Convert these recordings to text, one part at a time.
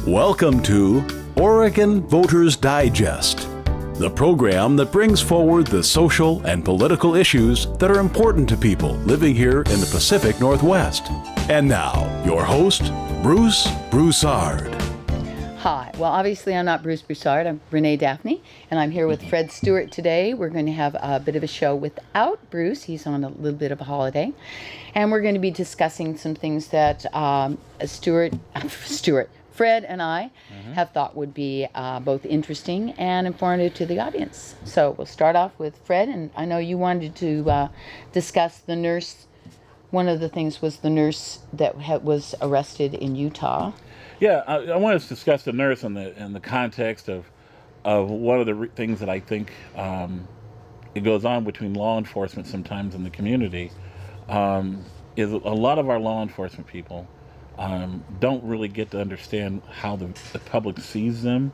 Welcome to Oregon Voters Digest, the program that brings forward the social and political issues that are important to people living here in the Pacific Northwest. And now, your host, Bruce Broussard. Hi. Well, obviously, I'm not Bruce Broussard. I'm Renee Daphne, and I'm here with Fred Stewart today. We're going to have a bit of a show without Bruce. He's on a little bit of a holiday. And we're going to be discussing some things that Fred and I have thought would be both interesting and informative to the audience. So we'll start off with Fred, and I know you wanted to discuss the nurse. One of the things was the nurse that was arrested in Utah. Yeah, I want to discuss the nurse in the context of one of the things that I think it goes on between law enforcement sometimes in the community is a lot of our law enforcement people don't really get to understand how the public sees them,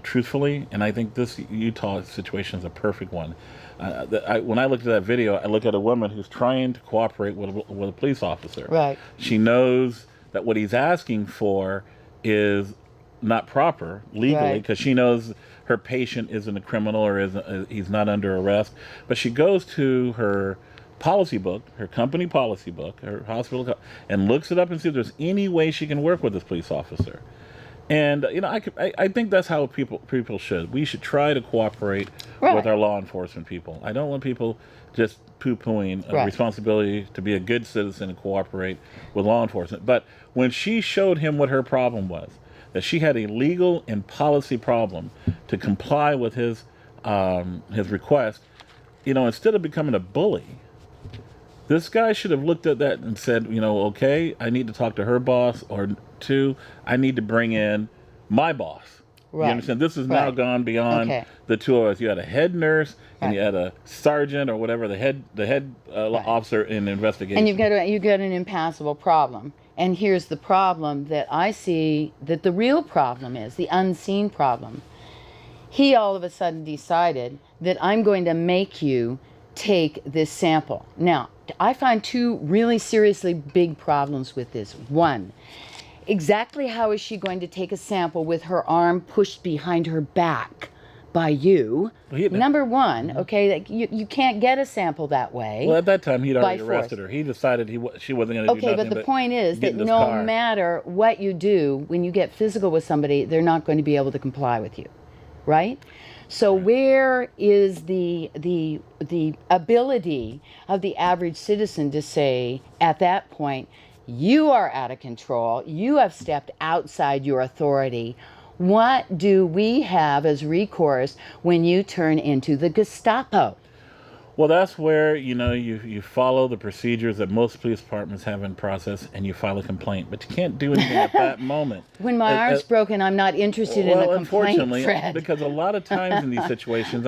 truthfully. And I think this Utah situation is a perfect one. When I looked at that video, I looked at a woman who's trying to cooperate with a police officer. Right. She knows that what he's asking for is not proper legally, because she knows her patient isn't a criminal or he's not under arrest. But she goes to her policy book, her company policy book, her hospital, and looks it up and see if there's any way she can work with this police officer. And I think that's how people should. We should try to cooperate with our law enforcement people. I don't want people just poo-pooing a responsibility to be a good citizen and cooperate with law enforcement. But when she showed him what her problem was, that she had a legal and policy problem to comply with his request, instead of becoming a bully, this guy should have looked at that and said, okay, I need to talk to her boss, or two, I need to bring in my boss. Right. You understand? This has now gone beyond the two of us. You had a head nurse and you had a sergeant or whatever, the head officer in the investigation. And you've got an impassable problem. And here's the problem that I see, that the real problem is, the unseen problem. He all of a sudden decided that I'm going to make you take this sample. Now, I find two really seriously big problems with this. One, exactly how is she going to take a sample with her arm pushed behind her back by you? Number one, okay, you can't get a sample that way. Well, at that time, he'd already arrested her. He decided she wasn't going to do nothing. Okay, but the point is that no matter what you do, when you get physical with somebody, they're not going to be able to comply with you, right? So where is the ability of the average citizen to say, at that point, you are out of control, you have stepped outside your authority. What do we have as recourse when you turn into the Gestapo? Well, that's where, you follow the procedures that most police departments have in process, and you file a complaint. But you can't do anything at that moment. When my arm's broken, I'm not interested in a complaint, unfortunately, Fred. Because a lot of times in these situations,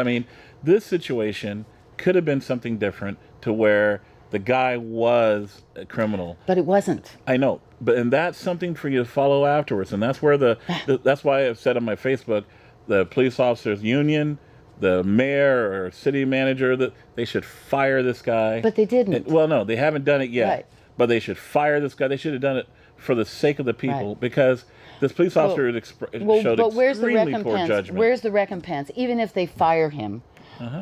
this situation could have been something different to where the guy was a criminal. But it wasn't. I know. And that's something for you to follow afterwards. And that's where that's why I've said on my Facebook, the police officers union, the mayor or city manager, that they should fire this guy. But they didn't. No, they haven't done it yet. Right. But they should fire this guy. They should have done it for the sake of the people, because this police officer showed extremely poor judgment. Where's the recompense? Even if they fire him,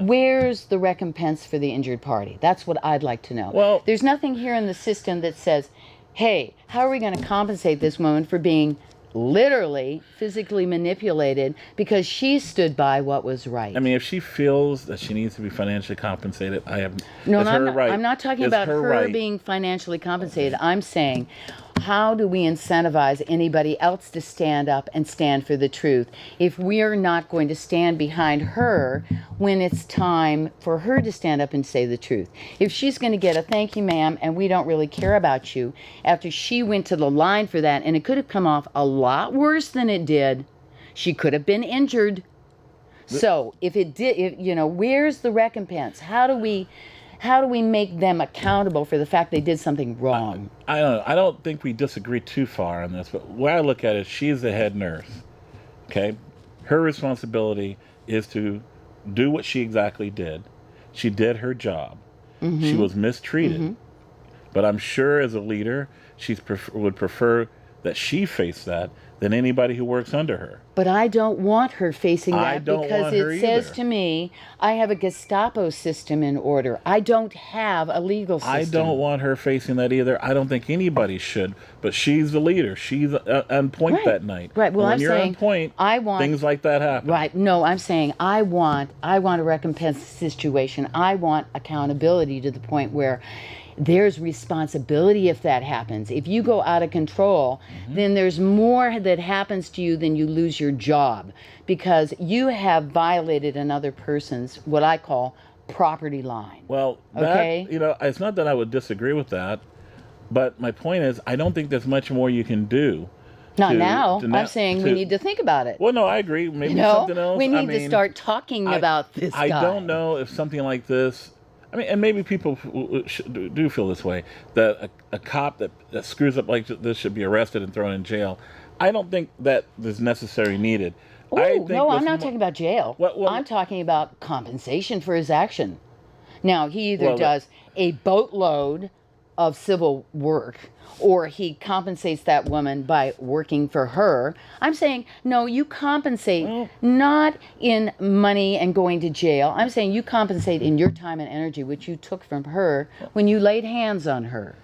where's the recompense for the injured party? That's what I'd like to know. Well, there's nothing here in the system that says, hey, how are we going to compensate this woman for being literally physically manipulated because she stood by what was right? If she feels that she needs to be financially compensated, I'm not talking about her being financially compensated. I'm saying, how do we incentivize anybody else to stand up and stand for the truth if we're not going to stand behind her when it's time for her to stand up and say the truth? If she's going to get a thank you, ma'am, and we don't really care about you, after she went to the line for that, and it could have come off a lot worse than it did, she could have been injured. So if it did, where's the recompense? How do we make them accountable for the fact they did something wrong? I don't think we disagree too far on this, but the way I look at it, she's the head nurse, okay? Her responsibility is to do what she exactly did. She did her job. She was mistreated. But I'm sure as a leader, she would prefer that she faced that than anybody who works under her. But I don't want her facing that because it says either. to me, I have a Gestapo system in order. I don't have a legal system. I don't want her facing that either. I don't think anybody should. But she's the leader. She's on point that night. Right. Well, when I'm saying on point, I want things like that happen. Right. No, I'm saying I want a recompense situation. I want accountability to the point where there's responsibility if that happens. If you go out of control, then there's more that happens to you than you lose your job because you have violated another person's, what I call, property line. Well, okay? It's not that I would disagree with that, but my point is I don't think there's much more you can do. Not now. I'm saying we need to think about it. Well, no, I agree. Maybe something else. We need to start talking about this guy. I don't know if something like this, and maybe people do feel this way, that a cop that screws up like this should be arrested and thrown in jail. I don't think that is necessarily needed. No, I'm not talking about jail. I'm talking about compensation for his action. Now, he either does a boatload of civil work or he compensates that woman by working for her. I'm saying, no, you compensate not in money and going to jail. I'm saying you compensate in your time and energy, which you took from her when you laid hands on her.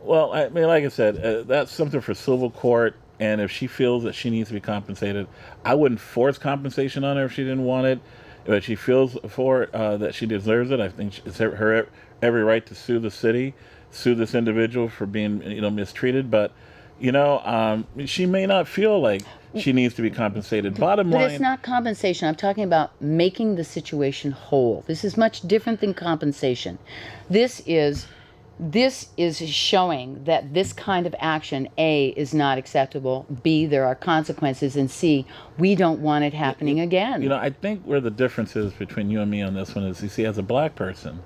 Well, like I said, that's something for civil court. And if she feels that she needs to be compensated, I wouldn't force compensation on her if she didn't want it. If she feels that she deserves it, I think it's her every right to sue the city, sue this individual for being mistreated. But she may not feel like she needs to be compensated. Bottom line, but it's not compensation. I'm talking about making the situation whole. This is much different than compensation. This is showing that this kind of action, A, is not acceptable, B, there are consequences, and C, we don't want it happening again. I think where the difference is between you and me on this one is, you see, as a black person,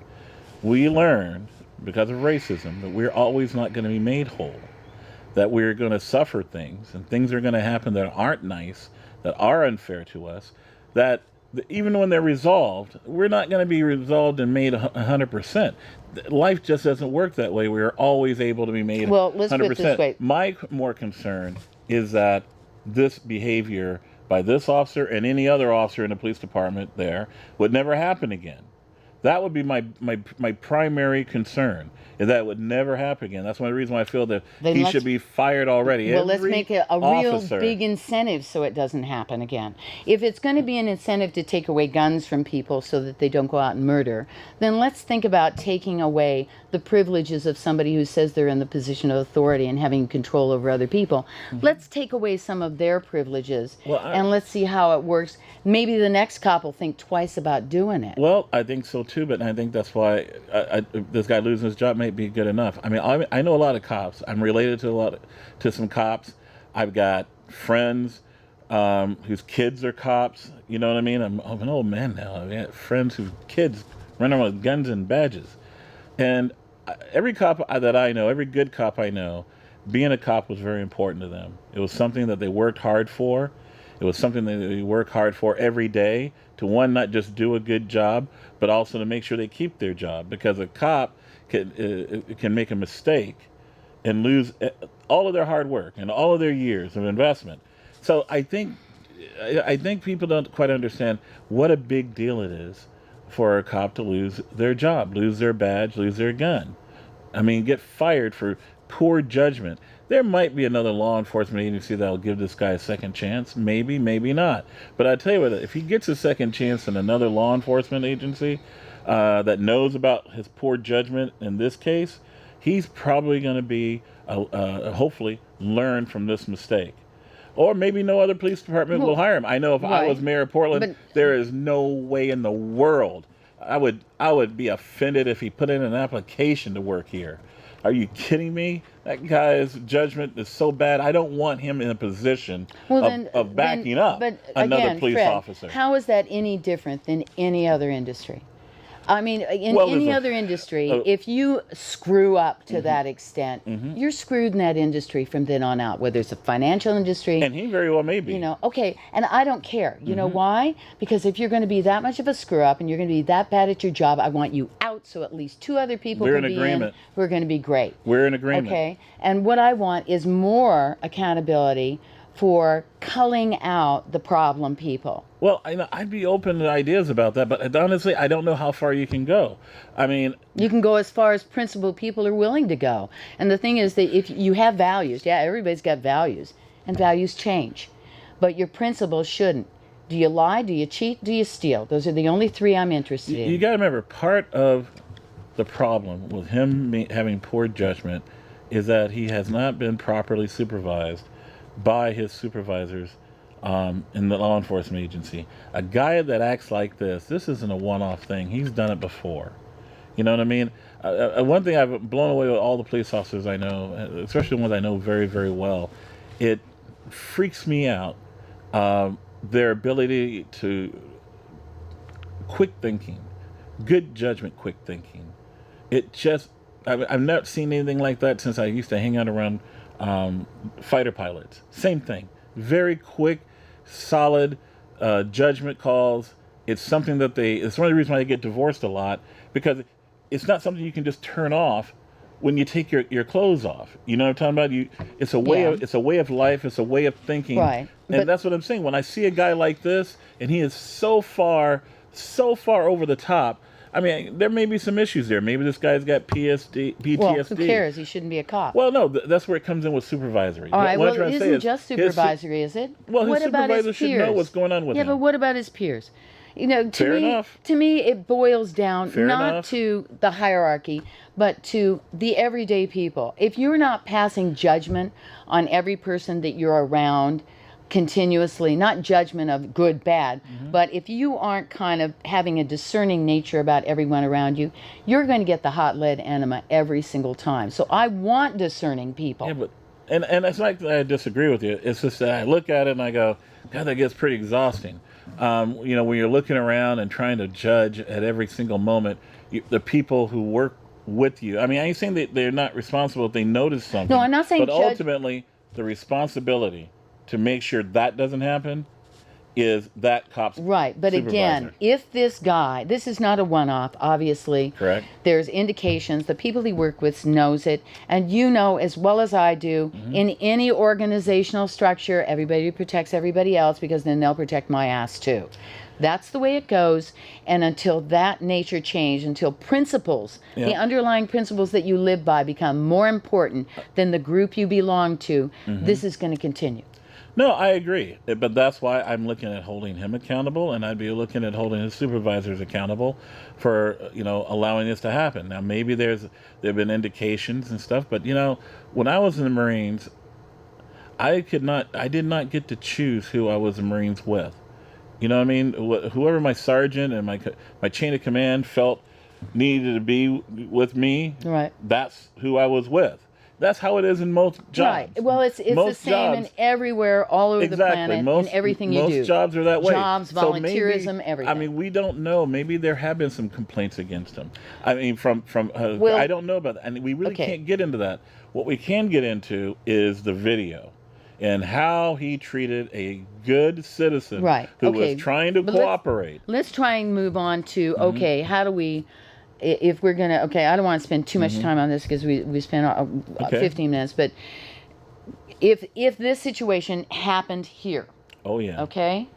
we learned, because of racism, that we're always not going to be made whole, that we're going to suffer things, and things are going to happen that aren't nice, that are unfair to us, that even when they're resolved, we're not going to be resolved and made 100%. Life just doesn't work that way. We are always able to be made 100%. Well, let's put it this way. My more concern is that this behavior by this officer and any other officer in the police department there would never happen again. That would be my primary concern, is that it would never happen again. That's one of the reasons why I feel that he should be fired already. Well, let's make it a real big incentive so it doesn't happen again. If it's going to be an incentive to take away guns from people so that they don't go out and murder, then let's think about taking away the privileges of somebody who says they're in the position of authority and having control over other people. Let's take away some of their privileges and let's see how it works. Maybe the next cop will think twice about doing it. Well, I think so too, but I think that's why this guy losing his job may be good enough. I know a lot of cops. I'm related to some cops. I've got friends whose kids are cops. You know what I mean? I'm an old man now. I've got friends whose kids run around with guns and badges. And every cop that I know, every good cop I know, being a cop was very important to them. It was something that they worked hard for. It was something that they work hard for every day, to one, not just do a good job, but also to make sure they keep their job. Because a cop can make a mistake and lose all of their hard work and all of their years of investment. So I think people don't quite understand what a big deal it is for a cop to lose their job, lose their badge, lose their gun. Get fired for poor judgment. There might be another law enforcement agency that will give this guy a second chance. Maybe, maybe not. But I tell you what, if he gets a second chance in another law enforcement agency that knows about his poor judgment in this case, he's probably going to be, hopefully, learn from this mistake. Or maybe no other police department will hire him. I know if I was mayor of Portland, there is no way in the world I would be offended if he put in an application to work here. Are you kidding me? That guy's judgment is so bad. I don't want him in a position of backing up another police officer. How is that any different than any other industry? In any other industry, if you screw up to that extent, you're screwed in that industry from then on out, whether it's a financial industry. And he very well may be. Okay, and I don't care. You know why? Because if you're going to be that much of a screw up and you're going to be that bad at your job, I want you out out so at least 2 other people can be in who are going to be great. We're in agreement. Okay. And what I want is more accountability for culling out the problem people. Well, I'd be open to ideas about that, but honestly, I don't know how far you can go. I mean, you can go as far as principled people are willing to go. And the thing is that if you have values, everybody's got values, and values change, but your principles shouldn't. Do you lie? Do you cheat? Do you steal? Those are the only 3 I'm interested in. You got to remember, part of the problem with him having poor judgment is that he has not been properly supervised by his supervisors in the law enforcement agency. A guy that acts like this isn't a one-off thing. He's done it before. You know what I mean? One thing I've blown away with all the police officers I know, especially the ones I know very, very well, it freaks me out, their ability to quick thinking, good judgment, quick thinking. It just, I've never seen anything like that since I used to hang out around fighter pilots. Same thing. Very quick, solid judgment calls. It's something that it's one of the reasons why they get divorced a lot, because it's not something you can just turn off when you take your clothes off. You know what I'm talking about? It's a way of life. It's a way of thinking. Right. And that's what I'm saying. When I see a guy like this, and he is so far over the top, I mean, there may be some issues there. Maybe this guy's got PTSD. Well, who cares? He shouldn't be a cop. Well, no, that's where it comes in with supervisory. All right, well, it isn't just supervisory, is it? Well, his supervisor should know what's going on with him. Yeah, but what about his peers? You know, to me, it boils down not to the hierarchy, but to the everyday people. If you're not passing judgment on every person that you're around continuously, not judgment of good, bad, but if you aren't kind of having a discerning nature about everyone around you, you're going to get the hot lead enema every single time. So I want discerning people. Yeah, but and it's not that I disagree with you. It's just that I look at it and I go, God, that gets pretty exhausting. You know, when you're looking around and trying to judge at every single moment, the people who work with you. I mean, I ain't saying that they're not responsible if they notice something. No, I'm not saying but ultimately, the responsibility to make sure that doesn't happen is that cop's right. But supervisor. Again, if this guy, this is not a one-off, obviously. Correct. There's indications. The people he works with knows it. And you know as well as I do, in any organizational structure, everybody protects everybody else, because then they'll protect my ass too. That's the way it goes. And until that nature change, until principles, the underlying principles that you live by become more important than the group you belong to, this is going to continue. No, I agree. But that's why I'm looking at holding him accountable, and I'd be looking at holding his supervisors accountable for, allowing this to happen. Now, maybe there have been indications and stuff, but, when I was in the Marines, I did not get to choose who I was in the Marines with. You know what I mean? Whoever my sergeant and my chain of command felt needed to be with me, right? That's who I was with. That's how it is in most jobs. Right. Well, it's the same in everywhere, all over the planet, in everything you do. Most jobs are that way. Jobs, volunteerism, everything. I mean, we don't know. Maybe there have been some complaints against him. I mean, I don't know about that. And we really can't get into that. What we can get into is the video and how he treated a good citizen who was trying to cooperate. Let's try and move on to, how do we... If we're going to, I don't want to spend too much time on this because we spent 15 minutes, but if this situation happened here. Oh, yeah. Okay?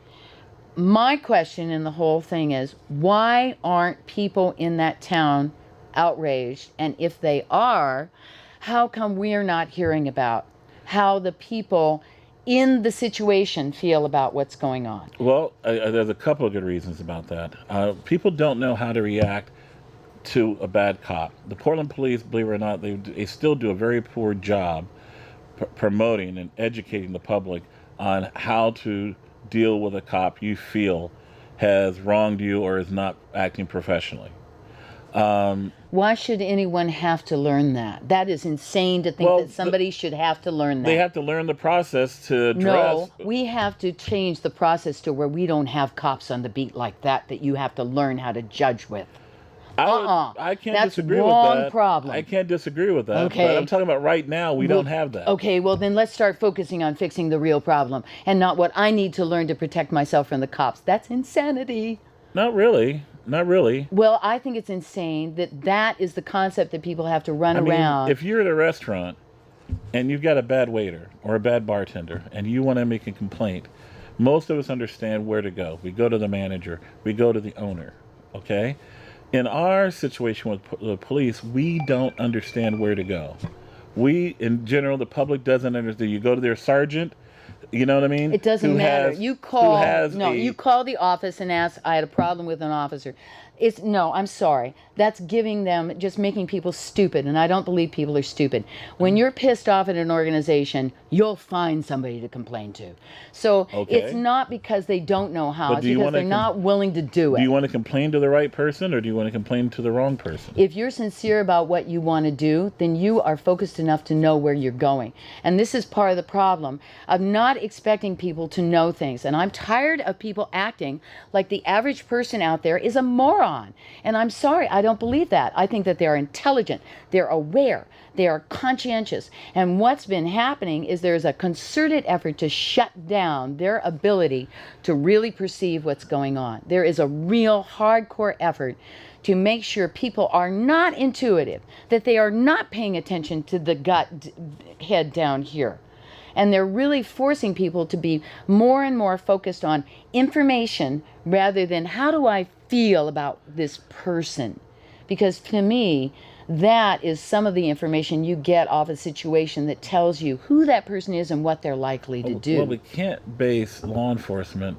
My question in the whole thing is, why aren't people in that town outraged? And if they are, how come we're not hearing about how the people in the situation feel about what's going on? Well, there's a couple of good reasons about that. People don't know how to react to a bad cop. The Portland police, believe it or not, they still do a very poor job promoting and educating the public on how to deal with a cop you feel has wronged you or is not acting professionally. Why should anyone have to learn that? That is insane to think that somebody should have to learn that. They have to learn the process to address. No, we have to change the process to where we don't have cops on the beat like that you have to learn how to judge with. I can't disagree with that. Problem. I can't disagree with that. Okay. But I'm talking about right now, we don't have that. Okay, well then let's start focusing on fixing the real problem and not what I need to learn to protect myself from the cops. That's insanity. Not really. Not really. Well, I think it's insane that is the concept that people have to run around. If you're at a restaurant and you've got a bad waiter or a bad bartender and you want to make a complaint, most of us understand where to go. We go to the manager. We go to the owner. Okay? In our situation with the police, we don't understand where to go. We, in general, the public doesn't understand. You go to their sergeant, you know what I mean? It doesn't matter. You call the office and ask, I had a problem with an officer. I'm sorry. That's giving them, just making people stupid, and I don't believe people are stupid. When you're pissed off at an organization, you'll find somebody to complain to. So it's not because they don't know how, it's because they're not willing to do it. Do you want to complain to the right person, or do you want to complain to the wrong person? If you're sincere about what you want to do, then you are focused enough to know where you're going. And this is part of the problem of not expecting people to know things. And I'm tired of people acting like the average person out there is a moron. And I'm sorry, I don't believe that. I think that they're intelligent, they're aware, they are conscientious. And what's been happening is there's a concerted effort to shut down their ability to really perceive what's going on. There is a real hardcore effort to make sure people are not intuitive, that they are not paying attention to the gut head down here. And they're really forcing people to be more and more focused on information rather than how do I feel about this person. Because to me, that is some of the information you get off a situation that tells you who that person is and what they're likely to do. Well, we can't base law enforcement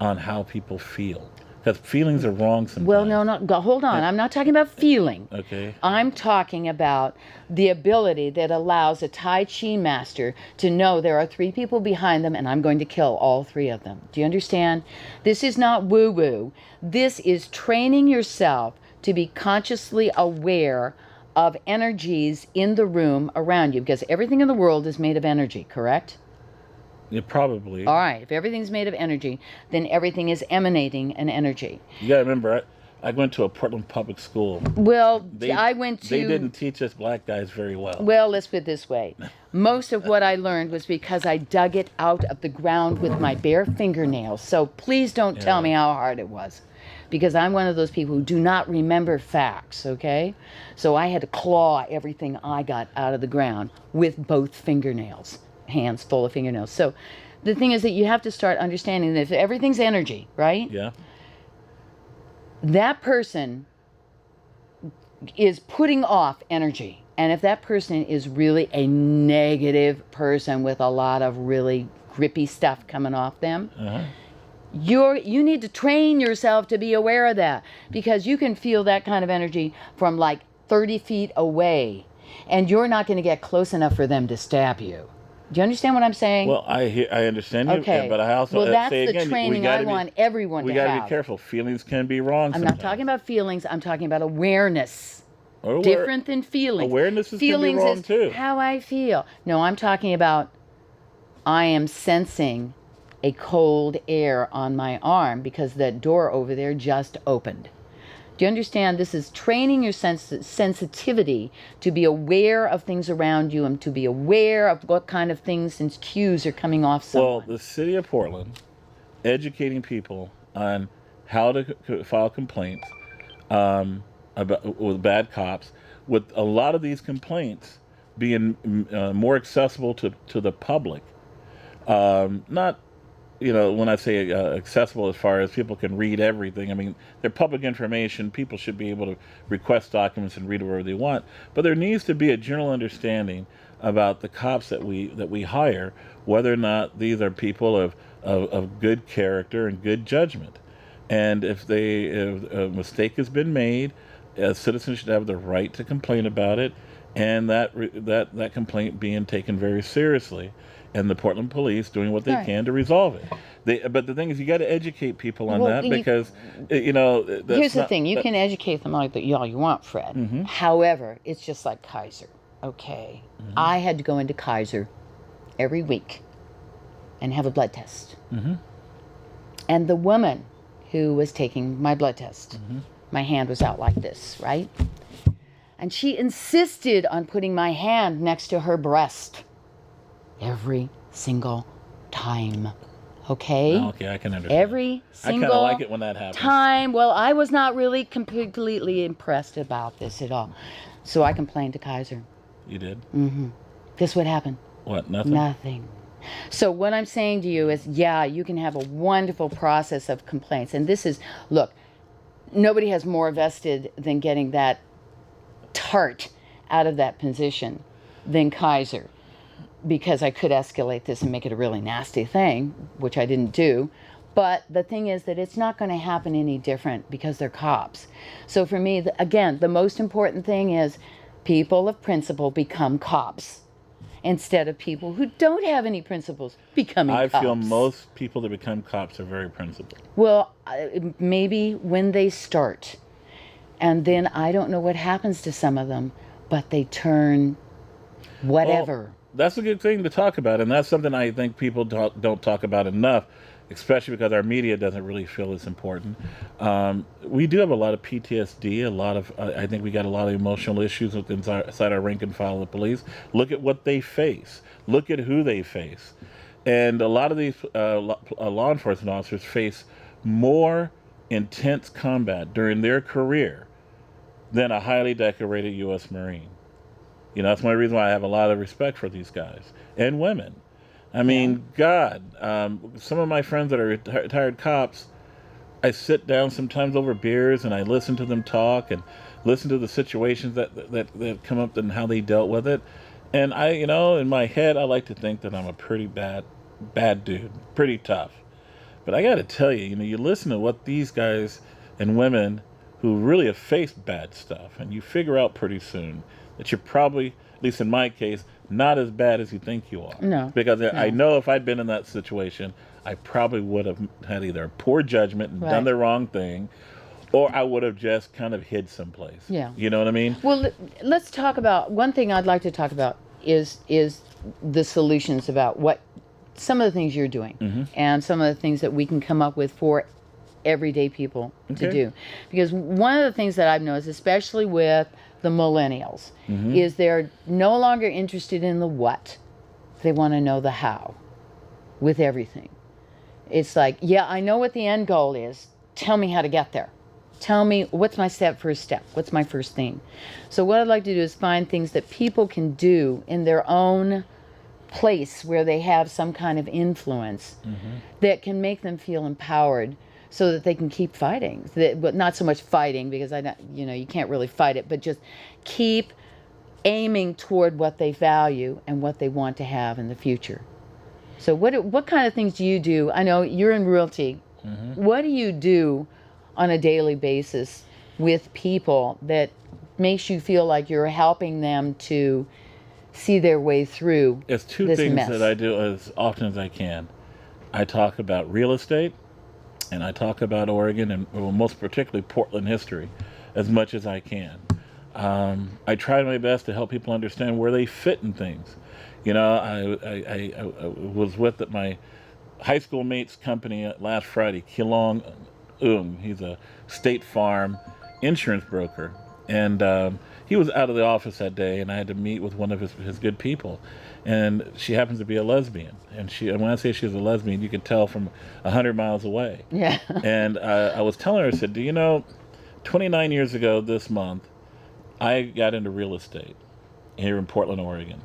on how people feel. Because feelings are wrong sometimes. Well, no, hold on. I'm not talking about feeling. Okay. I'm talking about the ability that allows a Tai Chi master to know there are 3 people behind them and I'm going to kill all 3 of them. Do you understand? This is not woo-woo. This is training yourself to be consciously aware of energies in the room around you, because everything in the world is made of energy, correct? Yeah, probably. All right. If everything's made of energy, then everything is emanating an energy. You got to remember, I went to a Portland public school. Well, They didn't teach us black guys very well. Well, let's put it this way. Most of what I learned was because I dug it out of the ground with my bare fingernails. So please don't tell me how hard it was. Because I'm one of those people who do not remember facts, okay? So I had to claw everything I got out of the ground with both fingernails. Hands full of fingernails. So the thing is that you have to start understanding that if everything's energy, right? Yeah. That person is putting off energy. And if that person is really a negative person with a lot of really grippy stuff coming off them, you need to train yourself to be aware of that, because you can feel that kind of energy from like 30 feet away and you're not going to get close enough for them to stab you. Do you understand what I'm saying? Well, I understand you, okay. But I also that's say again, the training I want everyone to have. We got to be careful. Feelings can be wrong. I'm not talking about feelings. I'm talking about awareness. Different than feelings. Awareness can be wrong too. How I feel. No, I'm talking about I am sensing a cold air on my arm because that door over there just opened. Do you understand? This is training your sensitivity to be aware of things around you and to be aware of what kind of things and cues are coming off someone. Well, the city of Portland, educating people on how to file complaints with bad cops, with a lot of these complaints being more accessible to the public. Not, when I say accessible as far as people can read everything, I mean, they're public information. People should be able to request documents and read whatever they want. But there needs to be a general understanding about the cops that we hire, whether or not these are people of good character and good judgment. And if a mistake has been made, citizens should have the right to complain about it, and that complaint being taken very seriously, and the Portland police doing what they can to resolve it. But the thing is, you got to educate people on that, because here's the thing: you can educate them like all you want, Fred. Mm-hmm. However, it's just like Kaiser. Okay, I had to go into Kaiser every week and have a blood test, and the woman who was taking my blood test, my hand was out like this, right? And she insisted on putting my hand next to her breast every single time Okay? Okay, I can understand. Every single I kind of like it when that happens. time. Well, I was not really completely impressed about this at all. So I complained to Kaiser. You did? Mm-hmm. Guess what happened? What, nothing? Nothing. So what I'm saying to you is, yeah, you can have a wonderful process of complaints. And this is, look, nobody has more vested than getting that tart out of that position than Kaiser. Because I could escalate this and make it a really nasty thing, which I didn't do. But the thing is that it's not going to happen any different because they're cops. So for me, again, the most important thing is people of principle become cops instead of people who don't have any principles becoming cops. I feel most people that become cops are very principled. Well, maybe when they start. And then I don't know what happens to some of them, but they turn whatever. Well, that's a good thing to talk about, and that's something I think people don't talk about enough, especially because our media doesn't really feel it's important. We do have a lot of PTSD, a lot of, I think we got a lot of emotional issues inside our rank and file of police. Look at what they face. Look at who they face. And a lot of these law enforcement officers face more intense combat during their career than a highly decorated U.S. Marine. You know, that's one reason why I have a lot of respect for these guys and women. I mean, God, some of my friends that are retired cops, I sit down sometimes over beers and I listen to them talk and listen to the situations that come up and how they dealt with it. And I, you know, in my head, I like to think that I'm a pretty bad dude, pretty tough. But I got to tell you, you know, you listen to what these guys and women who really have faced bad stuff, and you figure out pretty soon that you're probably, at least in my case, not as bad as you think you are. No. Because I know if I'd been in that situation, I probably would have had either poor judgment and done the wrong thing, or I would have just kind of hid someplace. Yeah. You know what I mean? Well, let's talk about, one thing I'd like to talk about is the solutions about what, some of the things you're doing, and some of the things that we can come up with for everyday people to do. Because one of the things that I've noticed, especially with the millennials, is they're no longer interested in the what. They want to know the how with everything. It's like, yeah, I know what the end goal is. Tell me how to get there. Tell me what's my first step. What's my first thing? So what I'd like to do is find things that people can do in their own place where they have some kind of influence that can make them feel empowered, so that they can keep fighting. But not so much fighting, because you can't really fight it, but just keep aiming toward what they value and what they want to have in the future. So what kind of things do you do? I know you're in realty. What do you do on a daily basis with people that makes you feel like you're helping them to see their way through this mess? It's two things that I do as often as I can. I talk about real estate, and I talk about Oregon and, well, most particularly Portland history as much as I can. I try my best to help people understand where they fit in things. You know, I was with my high school mate's company last Friday, Kilong he's a State Farm insurance broker. And he was out of the office that day, and I had to meet with one of his good people. And she happens to be a lesbian. And when I say she's a lesbian, you can tell from 100 miles away. Yeah. And I was telling her, I said, do you know, 29 years ago this month, I got into real estate here in Portland, Oregon.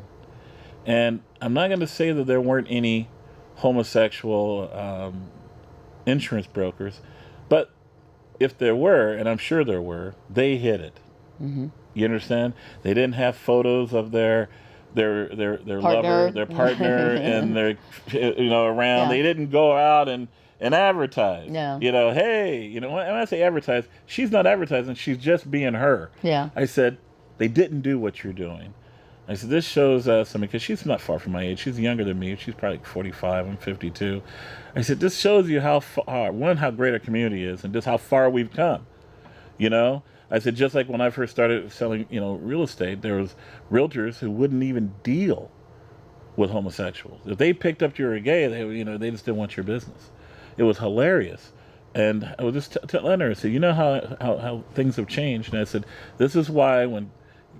And I'm not going to say that there weren't any homosexual insurance brokers, but if there were, and I'm sure there were, they hid it. You understand? They didn't have photos of their lover, their partner, and their around. Yeah. They didn't go out and advertise. No. You know, hey, when I say advertise, she's not advertising. She's just being her. Yeah. I said, they didn't do what you're doing. I said, this shows something, because she's not far from my age. She's younger than me. She's probably 45. I'm 52. I said, this shows you how far, how great our community is, and just how far we've come. You know? I said, just like when I first started selling, real estate, there was realtors who wouldn't even deal with homosexuals. If they picked up you were gay, they just didn't want your business. It was hilarious. And I was just telling her, I said, you know how things have changed? And I said, this is why when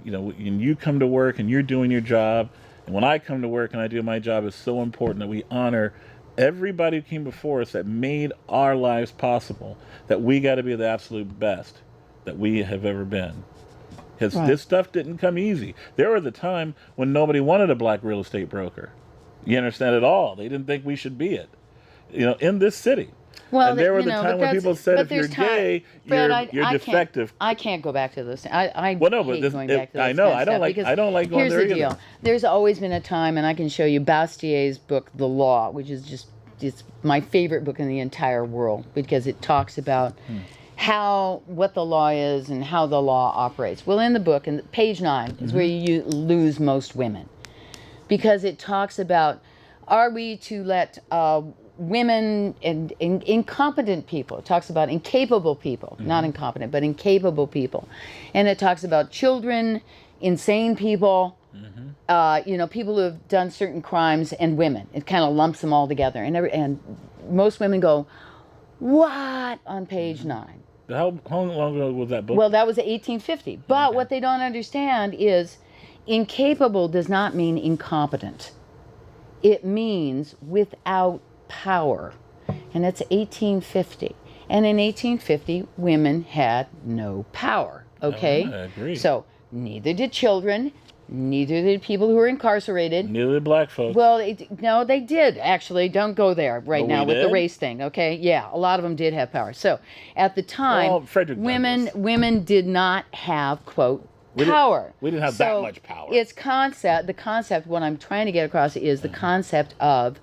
you come to work and you're doing your job, and when I come to work and I do my job, it's so important that we honor everybody who came before us that made our lives possible, that we got to be the absolute best that we have ever been. Because this stuff didn't come easy. There was a time when nobody wanted a black real estate broker. You understand at all? They didn't think we should be it. In this city. Well, and there was a time when people said, if you're gay, you're defective. I can't go back to those. Going back to those. I know. I don't like going there either. Here's the deal. There's always been a time, and I can show you Bastier's book, The Law, which is it's my favorite book in the entire world, because it talks about what the law is and how the law operates. Well, in the book, in page 9 is where you lose most women, because it talks about, are we to let women and incompetent people, it talks about incapable people, not incompetent, but incapable people. And it talks about children, insane people, people who have done certain crimes, and women. It kind of lumps them all together. And most women go, what, on page 9? How long ago was that book? Well, that was 1850. But what they don't understand is incapable does not mean incompetent. It means without power. And it's 1850. And in 1850, women had no power. Okay? I agree. So neither did children, neither did people who were incarcerated. Neither did black folks. Well, no, they did, actually. Don't go there now with the race thing, okay? Yeah, a lot of them did have power. So at the time, women did not have, quote, power. We didn't have that much power. The concept, what I'm trying to get across is the concept of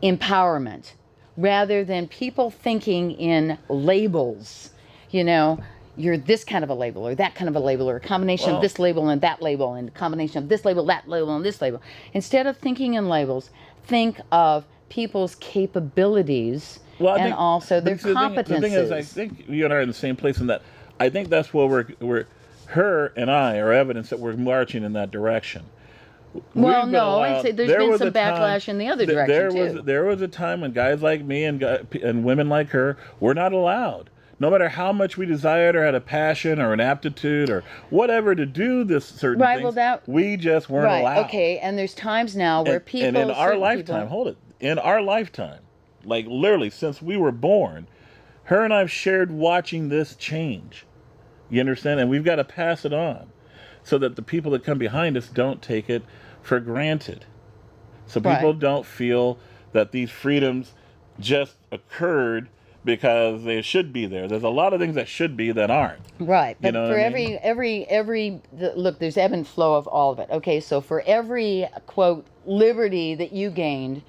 empowerment, rather than people thinking in labels. You're this kind of a label, or that kind of a label, or a combination of this label and that label, and a combination of this label, that label, and this label. Instead of thinking in labels, think of people's capabilities and also their competences. The thing is, I think you and I are in the same place in that. I think that's where her and I are evidence that we're marching in that direction. Well, no, I'd say there's been some backlash in the other direction, too. There was a time when guys like me and women like her were not allowed. No matter how much we desired or had a passion or an aptitude or whatever to do this certain things, we just weren't allowed. Okay, and there's times now where people... And in our lifetime, in our lifetime, like literally since we were born, her and I have shared watching this change. You understand? And we've got to pass it on so that the people that come behind us don't take it for granted. So people don't feel that these freedoms just occurred because they should be there. There's a lot of things that should be that aren't. Right. But for every look, there's ebb and flow of all of it. Okay, so for every, quote, liberty that you gained,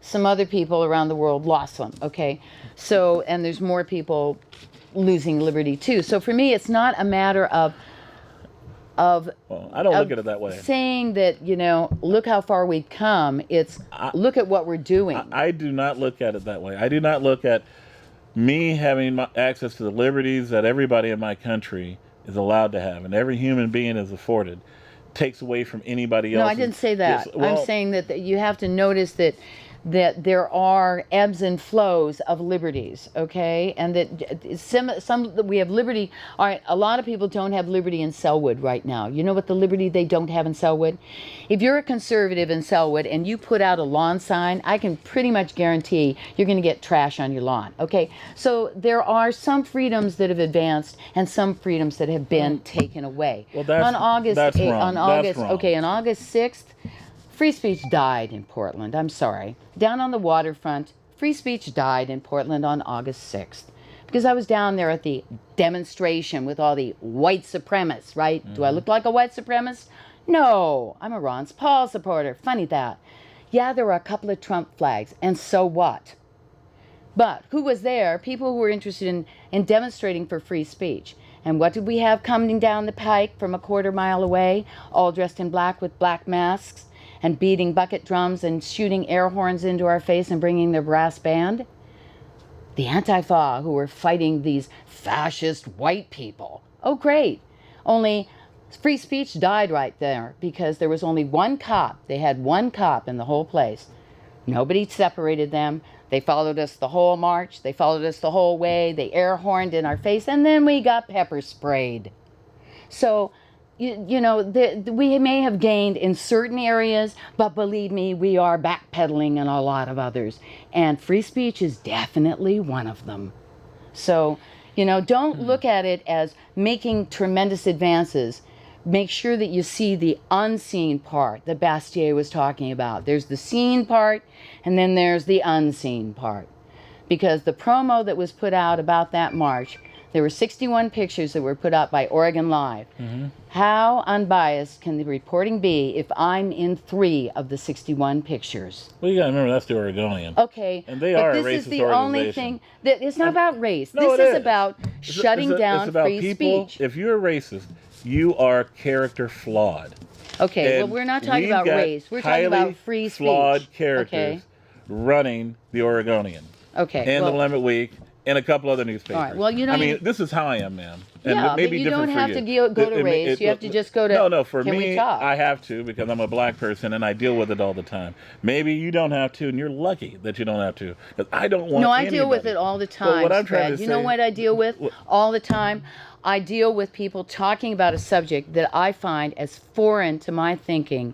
some other people around the world lost them. Okay? So, and there's more people losing liberty too. So for me, it's not a matter of I don't look at it that way. Saying that, look how far we've come. It's look at what we're doing. I do not look at it that way. I do not look at me having access to the liberties that everybody in my country is allowed to have, and every human being is afforded, takes away from anybody else. No, I didn't say that. I'm saying that you have to notice that there are ebbs and flows of liberties, okay? And that some we have liberty. All right, a lot of people don't have liberty in Selwood right now. You know what the liberty they don't have in Selwood? If you're a conservative in Selwood and you put out a lawn sign, I can pretty much guarantee you're going to get trash on your lawn, okay? So there are some freedoms that have advanced and some freedoms that have been taken away. Well, that's wrong. That's wrong. Okay, on August 6th, free speech died in Portland. I'm sorry. Down on the waterfront, free speech died in Portland on August 6th. Because I was down there at the demonstration with all the white supremacists, right? Mm-hmm. Do I look like a white supremacist? No, I'm a Ron Paul supporter. Funny that. Yeah, there were a couple of Trump flags, and so what? But who was there? People who were interested in demonstrating for free speech. And what did we have coming down the pike from a quarter mile away, all dressed in black with black masks, and beating bucket drums and shooting air horns into our face and bringing their brass band? The Antifa, who were fighting these fascist white people. Oh, great. Only free speech died right there because there was only one cop. They had one cop in the whole place. Nobody separated them. They followed us the whole march. They followed us the whole way. They air horned in our face, and then we got pepper sprayed. So we may have gained in certain areas, but believe me, we are backpedaling in a lot of others. And free speech is definitely one of them. So, don't look at it as making tremendous advances. Make sure that you see the unseen part that Bastier was talking about. There's the seen part, and then there's the unseen part. Because the promo that was put out about that march, there were 61 pictures that were put out by Oregon Live. Mm-hmm. How unbiased can the reporting be if I'm in 3 of the 61 pictures? Well, you got to remember that's the Oregonian. Okay, and they are a racist this is the only thing that it's not about race. No, this is about shutting down it's about free people, speech. If you're a racist, you are character flawed. Okay, well, we're not talking about race. We're talking about free speech. Flawed characters running the Oregonian. Okay, and the Limit Week. And a couple other newspapers. All right. Well, this is how I am, ma'am. And yeah, maybe but you don't have to go to race. You have to just go to. No. For me, I have to because I'm a black person and I deal with it all the time. Maybe you don't have to, and you're lucky that you don't have to. Because I don't want. No, I deal with it all the time. Well, what I'm trying to say, you know what I deal with all the time? I deal with people talking about a subject that I find as foreign to my thinking,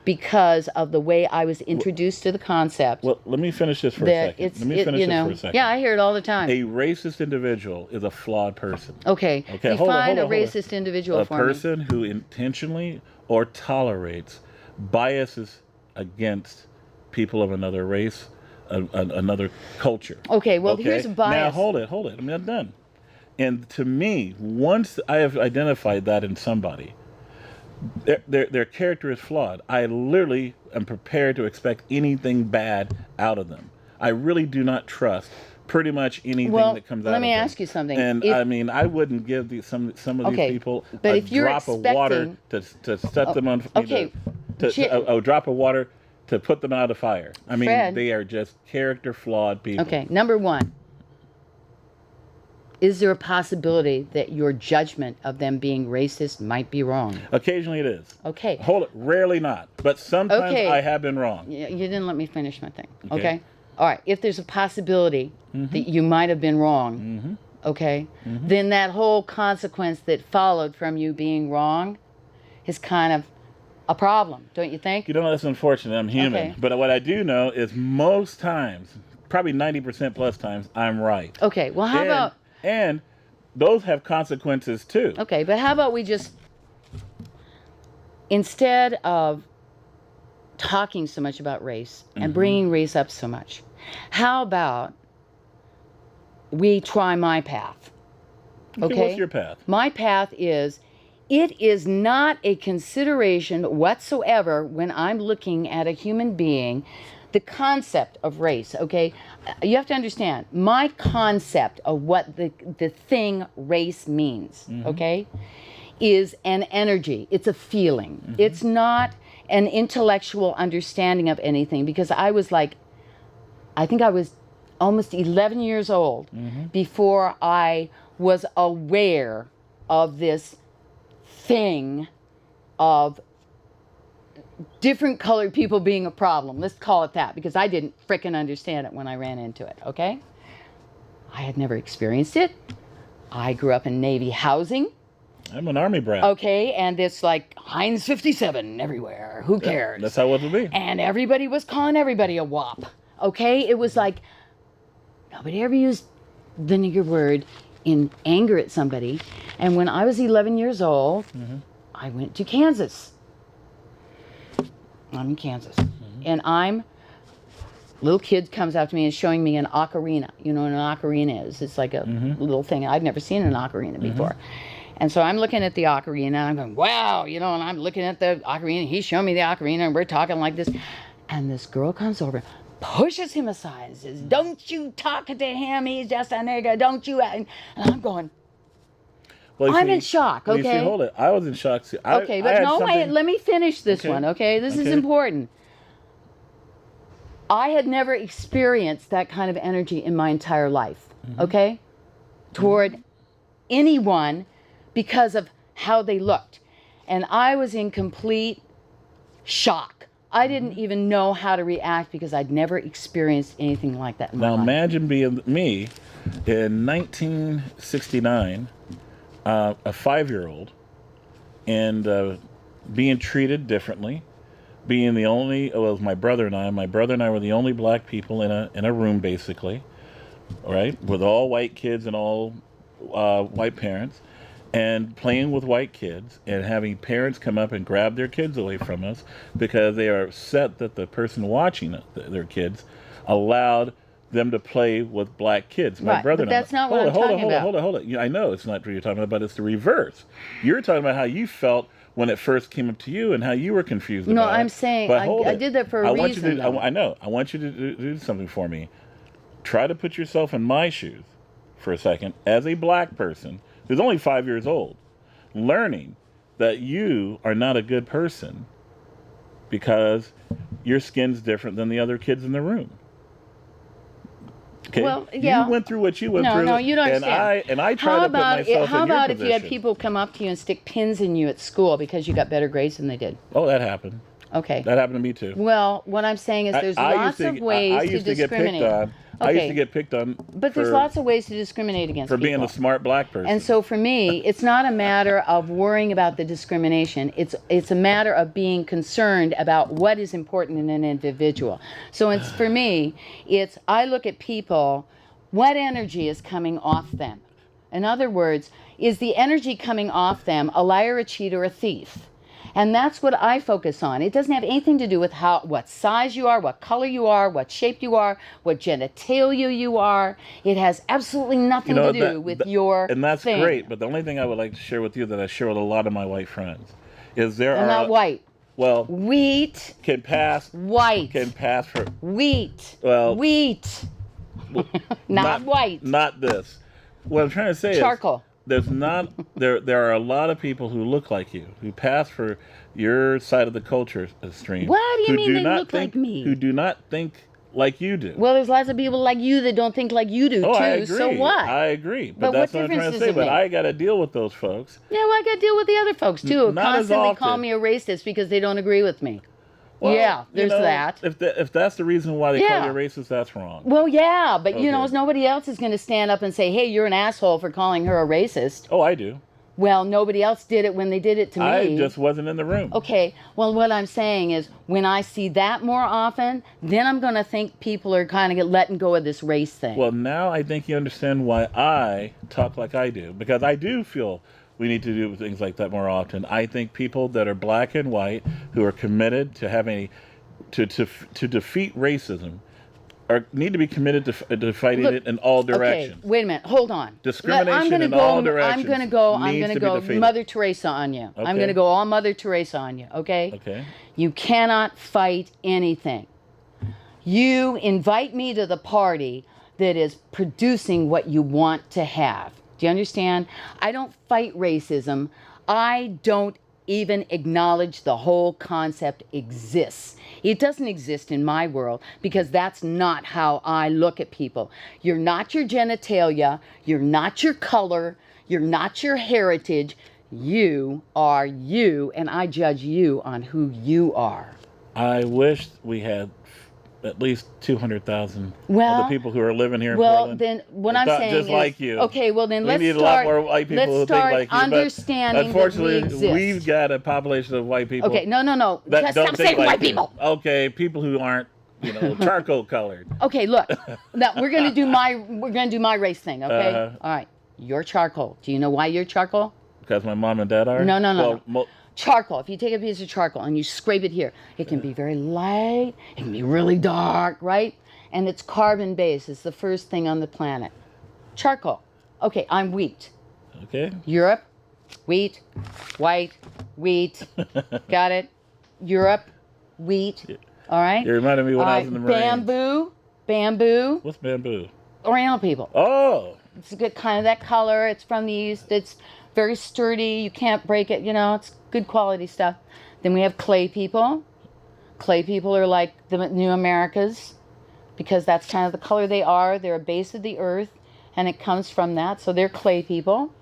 because of the way I was introduced to the concept. Well, let me finish this for a second. Let me finish this for a second. Yeah, I hear it all the time. A racist individual is a flawed person. Okay. Define a racist individual for me. A person who intentionally or tolerates biases against people of another race, another culture. Okay, well, here's a bias. Now, hold it. I'm not done. And to me, once I have identified that in somebody, their character is flawed. I literally am prepared to expect anything bad out of them. I really do not trust pretty much anything that comes out of them. Let me ask you something. And I wouldn't give some of these people a drop of water to set them on. A drop of water to put them out of fire. I mean, Fred, they are just character flawed people. Okay, number one. Is there a possibility that your judgment of them being racist might be wrong? Occasionally it is. Okay. Hold it. Rarely not. But sometimes I have been wrong. You didn't let me finish my thing. Okay? All right. If there's a possibility that you might have been wrong, okay, then that whole consequence that followed from you being wrong is kind of a problem, don't you think? That's unfortunate. I'm human. Okay. But what I do know is most times, probably 90% plus times, I'm right. Okay. Well, how about... And those have consequences too. Okay, but how about we just, instead of talking so much about race and bringing race up so much, how about we try my path? Okay? What's your path? My path is, it is not a consideration whatsoever when I'm looking at a human being, the concept of race, okay? You have to understand, my concept of what the thing race means, okay, is an energy. It's a feeling. It's not an intellectual understanding of anything, because I think I was almost 11 years old before I was aware of this thing of different colored people being a problem. Let's call it that, because I didn't frickin' understand it when I ran into it, okay? I had never experienced it. I grew up in Navy housing. I'm an Army brat. Okay, and it's like Heinz 57 everywhere. Who cares? That's how it would be. And everybody was calling everybody a wop. Okay? It was like, nobody ever used the nigger word in anger at somebody. And when I was 11 years old, I went to Kansas. I'm in Kansas. And little kid comes up to me and showing me an ocarina. You know what an ocarina is? It's like a little thing. I'd never seen an ocarina before. And so I'm looking at the ocarina and I'm going, wow, and I'm looking at the ocarina and he's showing me the ocarina and we're talking like this. And this girl comes over, pushes him aside and says, don't you talk to him, he's just a nigga, don't you? And I'm going, I'm in shock, okay? You see, hold it. I was in shock too. Okay, but let me finish this one, okay? This is important. I had never experienced that kind of energy in my entire life, okay? Toward anyone because of how they looked. And I was in complete shock. I didn't even know how to react because I'd never experienced anything like that in my life. Now imagine being me in 1969, a 5-year-old and being treated differently. Being the only, well, it was my brother and I. My brother and I were the only black people in a room, basically, right, with all white kids and all white parents, and playing with white kids, and having parents come up and grab their kids away from us because they are upset that the person watching their kids allowed them to play with black kids. My brother and I. That's not what I'm talking about. Hold on. I know it's not what you're talking about, but it's the reverse. You're talking about how you felt when it first came up to you and how you were confused about it. No, I'm saying I did that for a reason. I know. I want you to do something for me. Try to put yourself in my shoes for a second as a black person who's only 5 years old, learning that you are not a good person because your skin's different than the other kids in the room. Okay. Well, yeah. You went through what you went through. No, you don't understand. And I try to put myself in your position. How about if you had people come up to you and stick pins in you at school because you got better grades than they did? Oh, that happened. Okay. That happened to me too. Well, what I'm saying is there's lots of ways to discriminate. I used to get picked on. But there's lots of ways to discriminate against people. For being a smart black person. And so for me, it's not a matter of worrying about the discrimination. It's a matter of being concerned about what is important in an individual. So it's for me, I look at people, what energy is coming off them? In other words, is the energy coming off them a liar, a cheat, or a thief? And that's what I focus on. It doesn't have anything to do with what size you are, what color you are, what shape you are, what genitalia you are. It has absolutely nothing to do with your And that's thing. great, but the only thing I would like to share with you that I share with a lot of my white friends is I'm not white. Well, wheat can pass. White. Can pass for wheat. Well, wheat. not white. Not this. What I'm trying to say charcoal. There's not there are a lot of people who look like you, who pass for your side of the culture stream. What do you mean they look like me? Who do not think like you do. Well, there's lots of people like you that don't think like you do too. I agree. So what? I agree. But that's what what I'm trying to difference say. does it But make? I got to deal with those folks. Yeah, well, I got to deal with the other folks too, who Not as constantly call often. me a racist because they don't agree with me. Well, yeah, there's that. If that's the reason why they call you a racist, that's wrong. Well, yeah, but nobody else is going to stand up and say, hey, you're an asshole for calling her a racist. Oh, I do. Well, nobody else did it when they did it to me. I just wasn't in the room. Okay, well, what I'm saying is when I see that more often, then I'm going to think people are kind of letting go of this race thing. Well, now I think you understand why I talk like I do, because I do feel we need to do things like that more often. I think people that are black and white who are committed to having to defeat racism need to be committed to fighting it in all directions. Okay, wait a minute. Hold on. Discrimination in all directions. I'm going to go Mother Teresa on you. Okay. I'm going to go all Mother Teresa on you, okay? Okay. You cannot fight anything. You invite me to the party that is producing what you want to have. Do you understand? I don't fight racism. I don't even acknowledge the whole concept exists. It doesn't exist in my world because that's not how I look at people. You're not your genitalia. You're not your color. You're not your heritage. You are you, and I judge you on who you are. I wish we had at least 200,000 other people who are living here in Portland. Then what I'm saying just is, like you. Okay, well then we need a lot more white people who think like you. Understanding unfortunately, that we exist. we've got a population of white people. Okay, no. That Stop saying like white people. Okay, people who aren't, charcoal colored. Okay, look. Now we're gonna do my race thing. Okay. All right. You're charcoal. Do you know why you're charcoal? Because my mom and dad are. No. Charcoal. If you take a piece of charcoal and you scrape it here, it can be very light, it can be really dark, right? And it's carbon based. It's the first thing on the planet. Charcoal. Okay, I'm wheat. Okay. Europe, wheat, white, wheat. Got it? Europe, wheat. All right? You reminded me when I was in the Marines. Bamboo. What's bamboo? Oriental people. Oh. It's a good kind of that color. It's from the East. It's very sturdy. You can't break it. It's good quality stuff. Then we have clay people. Clay people are like the New Americas because that's kind of the color they are. They're a base of the earth, and it comes from that. So they're clay people.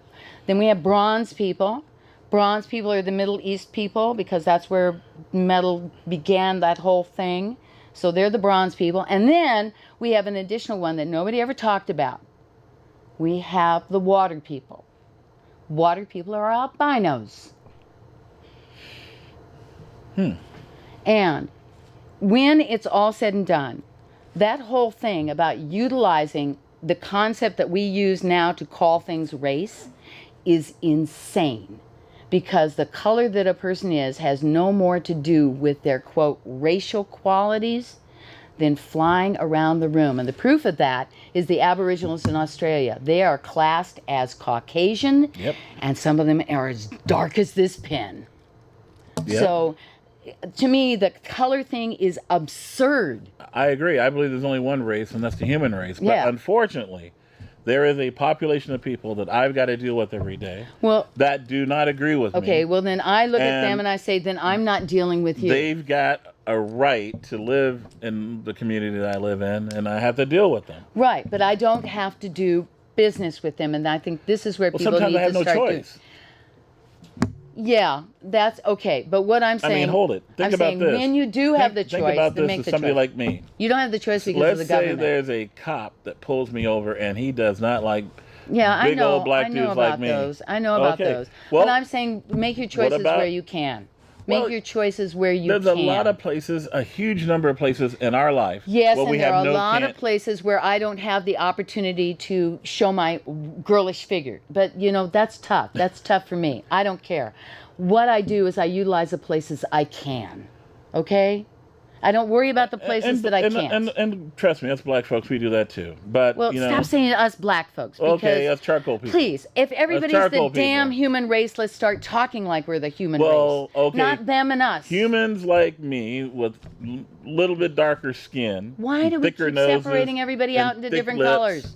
Then we have bronze people. Bronze people are the Middle East people because that's where metal began, that whole thing. So they're the bronze people. And then we have an additional one that nobody ever talked about. We have the water people. Water people are albinos. And when it's all said and done, that whole thing about utilizing the concept that we use now to call things race is insane. Because the color that a person is has no more to do with their, quote, racial qualities than flying around the room. And the proof of that is the Aboriginals in Australia. They are classed as Caucasian, and some of them are as dark as this pen. So, to me, the color thing is absurd. I agree. I believe there's only one race, and that's the human race. But unfortunately, there is a population of people that I've got to deal with every day that do not agree with me. Okay, well then I look at them and I say, then I'm not dealing with you. They've got a right to live in the community that I live in, and I have to deal with them. Right, but I don't have to do business with them, and I think this is where people need to start doing. Sometimes I have no choice. Yeah, that's okay. But what I'm saying, hold it. Think about this. When you do have the choice, think about this make as the somebody choice. like me. You don't have the choice because of the government. Let's say there's a cop that pulls me over, and he does not like big old black dudes like me. I know about those. Well, but I'm saying make your choices where you can. Make your choices where you can. There's a lot of places, a huge number of places in our life. Yes, and there are a lot of places where I don't have the opportunity to show my girlish figure. But, you know, that's tough. That's tough for me. I don't care. What I do is I utilize the places I can. Okay? I don't worry about the places that I can't. And trust me, us black folks, we do that too. But stop saying us black folks. Okay, us charcoal people. Please, if everybody's the damn human race, let's start talking like we're the human race. Okay. Not them and us. Humans like me with a little bit darker skin. Why do we keep separating everybody out into different colors?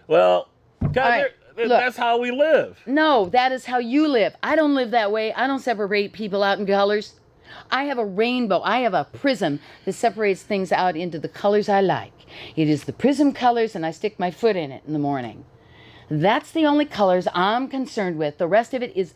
Well, God, Look, that's how we live. No, that is how you live. I don't live that way. I don't separate people out in colors. I have a rainbow. I have a prism that separates things out into the colors I like. It is the prism colors, and I stick my foot in it in the morning. That's the only colors I'm concerned with. The rest of it is,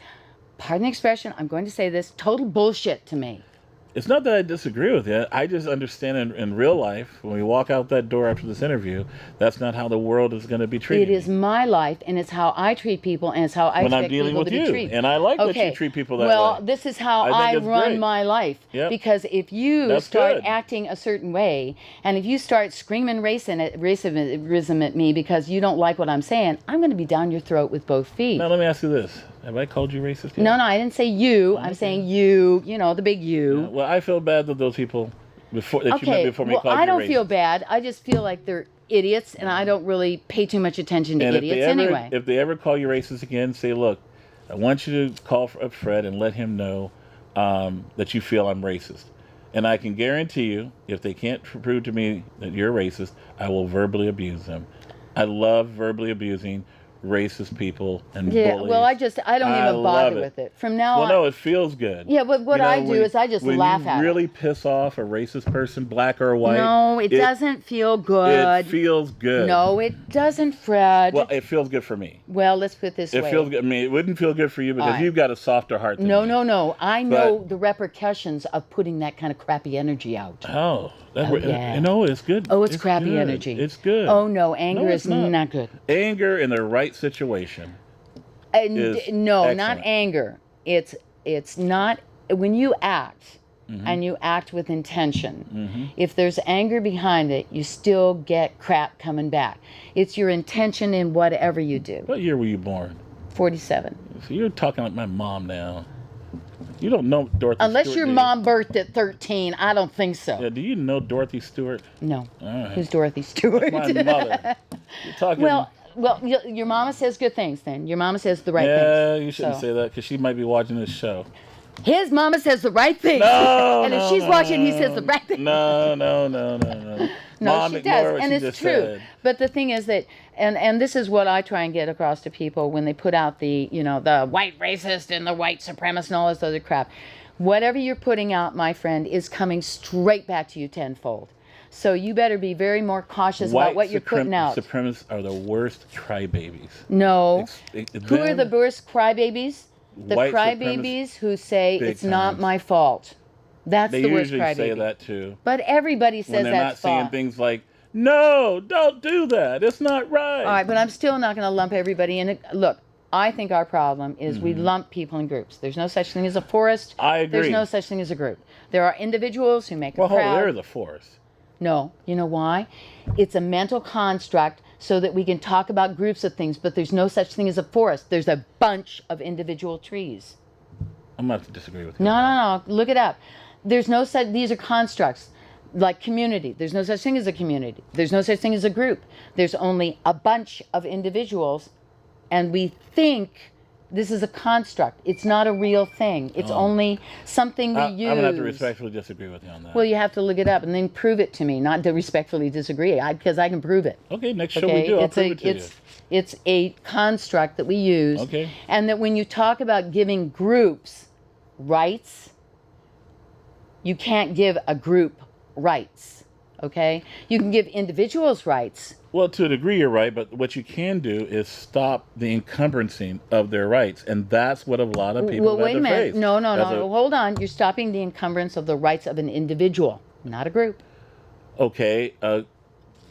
pardon the expression, I'm going to say this, total bullshit to me. It's not that I disagree with you. I just understand in real life, when we walk out that door after this interview, that's not how the world is going to be treated. It is my life, and it's how I treat people, and it's how I expect people to be treated. And I like that you treat people that way. Well, this is how I run my life. Yep. Because if you start acting a certain way, and if you start screaming racism at me because you don't like what I'm saying, I'm going to be down your throat with both feet. Now, let me ask you this. Have I called you racist yet? No, I didn't say you. I'm saying you, the big you. Yeah, well, I feel bad that those people you met before me called you racist. I don't feel bad. I just feel like they're idiots, and I don't really pay too much attention to idiots anyway. If they ever call you racist again, say, look, I want you to call up Fred and let him know that you feel I'm racist. And I can guarantee you, if they can't prove to me that you're racist, I will verbally abuse them. I love verbally abusing racist people and bullies. Well, I don't even bother with it. From now on. Well, no, it feels good. Yeah, but what I do is I just laugh at it. When you really piss off a racist person, black or white. No, it doesn't feel good. It feels good. No, it doesn't, Fred. Well, it feels good for me. Well, let's put it this way. It feels good. I mean, it wouldn't feel good for you because you've got a softer heart than me. No. I know the repercussions of putting that kind of crappy energy out. It's good. Oh, it's crappy energy. It's good. Oh, no, anger is not good. Anger in the right situation. Not anger. It's not when you act and you act with intention. If there's anger behind it, you still get crap coming back. It's your intention in whatever you do. What year were you born? 47. So you're talking like my mom now. You don't know Dorothy Unless Stewart, your mom birthed at 13, I don't think so. Yeah, do you know Dorothy Stewart? No. All right. Who's Dorothy Stewart? My mother. You're talking... Well, your mama says good things then. Your mama says the right things. Yeah, you shouldn't say that because she might be watching this show. His mama says the right things. And if she's watching, he says the right things. No. No, Mom, she does, and it's true. Said. But the thing is that, and this is what I try and get across to people when they put out the white racist and the white supremacist and all this other crap. Whatever you're putting out, my friend, is coming straight back to you tenfold. So you better be very more cautious about what you're putting out. White supremacists are the worst crybabies. No. Who are the worst crybabies? The crybabies who say it's not my fault. That's the worst crybaby. They usually say that too. But everybody says that's when they're not saying things like, "No, don't do that. It's not right." All right, but I'm still not going to lump everybody in. Look, I think our problem is we lump people in groups. There's no such thing as a forest. I agree. There's no such thing as a group. There are individuals who make a crowd. Well, there is a forest. No. You know why? It's a mental construct so that we can talk about groups of things, but there's no such thing as a forest. There's a bunch of individual trees. I'm going to have to disagree with you. No. Look it up. There's no such, these are constructs. Like community. There's no such thing as a community. There's no such thing as a group. There's only a bunch of individuals, and we think this is a construct. It's not a real thing. It's only something we use. I'm going to have to respectfully disagree with you on that. Well, you have to look it up and then prove it to me, not to respectfully disagree, because I can prove it. Okay, next show we do, I'll prove it to you. It's a construct that we use. Okay. And that when you talk about giving groups rights, you can't give a group rights, okay? You can give individuals rights. Well, to a degree, you're right, but what you can do is stop the encumberancing of their rights, and that's what a lot of people wait a minute. face. No. Hold on. You're stopping the encumbrance of the rights of an individual, not a group. Okay,